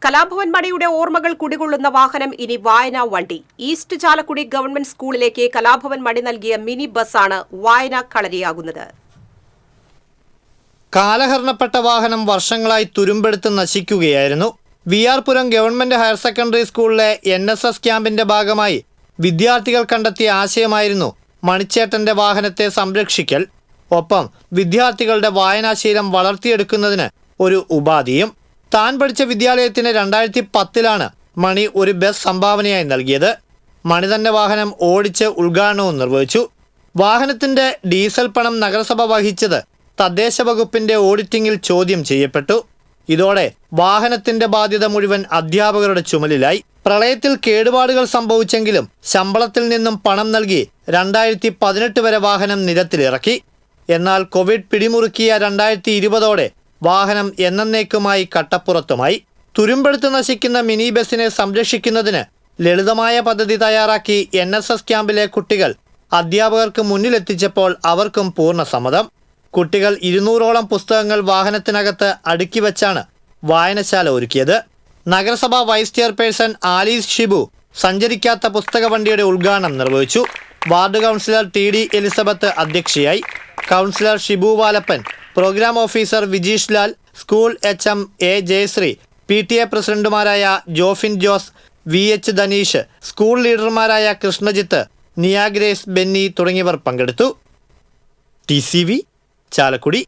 കലാഭവൻ മണിയുടെ ഓർമ്മകൾ കുടികൊള്ളുന്ന വാഹനം ഇനി വായനാ വണ്ടി. ഈസ്റ്റ് ചാലക്കുടി ഗവൺമെന്റ് സ്കൂളിലേക്ക് കലാഭവൻ മണി നൽകിയ മിനി ബസ്സാണ് വായനാ കളരിയാകുന്നത്. കാലഹരണപ്പെട്ട വാഹനം വർഷങ്ങളായി തുരുമ്പെടുത്ത് നശിക്കുകയായിരുന്നു. വിആർപുരം ഗവൺമെന്റ് ഹയർ സെക്കൻഡറി സ്കൂളിലെ NSS ക്യാമ്പിന്റെ ഭാഗമായി വിദ്യാർത്ഥികൾ കണ്ടെത്തിയ ആശയമായിരുന്നു മണിച്ചേട്ടന്റെ വാഹനത്തെ സംരക്ഷിക്കൽ. ഒപ്പം വിദ്യാർത്ഥികളുടെ വായനാശീലം വളർത്തിയെടുക്കുന്നതിന് ഒരു ഉപാധിയും. താൻ പഠിച്ച വിദ്യാലയത്തിന് 2010 മണി ഒരു ബസ് സംഭാവനയായി നൽകിയത്. മണി തന്നെ വാഹനം ഓടിച്ച് ഉദ്ഘാടനവും നിർവഹിച്ചു. വാഹനത്തിന്റെ ഡീസൽ പണം നഗരസഭ വഹിച്ചത് തദ്ദേശ വകുപ്പിന്റെ ഓഡിറ്റിംഗിൽ ചോദ്യം ചെയ്യപ്പെട്ടു. ഇതോടെ വാഹനത്തിന്റെ ബാധ്യത മുഴുവൻ അധ്യാപകരുടെ ചുമലിലായി. പ്രളയത്തിൽ കേടുപാടുകൾ സംഭവിച്ചെങ്കിലും ശമ്പളത്തിൽ നിന്നും പണം നൽകി 2018 വരെ വാഹനം നിരത്തിലിറക്കി. എന്നാൽ കോവിഡ് പിടിമുറുക്കിയ 2020 വാഹനം എന്നേക്കുമായി കട്ടപ്പുറത്തുമായി. തുരുമ്പെടുത്ത് നശിക്കുന്ന മിനി ബസിനെ സംരക്ഷിക്കുന്നതിന് ലളിതമായ പദ്ധതി തയ്യാറാക്കി NSS ക്യാമ്പിലെ കുട്ടികൾ അധ്യാപകർക്ക് മുന്നിലെത്തിച്ചപ്പോൾ അവർക്കും പൂർണ്ണ സമ്മതം. കുട്ടികൾ 200ഓളം പുസ്തകങ്ങൾ വാഹനത്തിനകത്ത് അടുക്കി വെച്ചാണ് വായനശാല ഒരുക്കിയത്. നഗരസഭാ വൈസ് ചെയർപേഴ്സൺ ആലീസ് ഷിബു സഞ്ചരിക്കാത്ത പുസ്തക വണ്ടിയുടെ ഉദ്ഘാടനം നിർവഹിച്ചു. വാർഡ് കൗൺസിലർ TD എലിസബത്ത് അധ്യക്ഷയായി. Councillor Shibu Valappan, program officer Vijeesh Lal, school HM A Jayasree, PTA പ്രസിഡന്റുമാരായ ജോഫിൻ ജോസ്, VH ധനീഷ്, സ്കൂൾ ലീഡർമാരായ കൃഷ്ണജിത്ത്, നിയ ഗ്രേസ്, ബെന്നി തുടങ്ങിയവർ പങ്കെടുത്തു. TCV ചാലക്കുടി.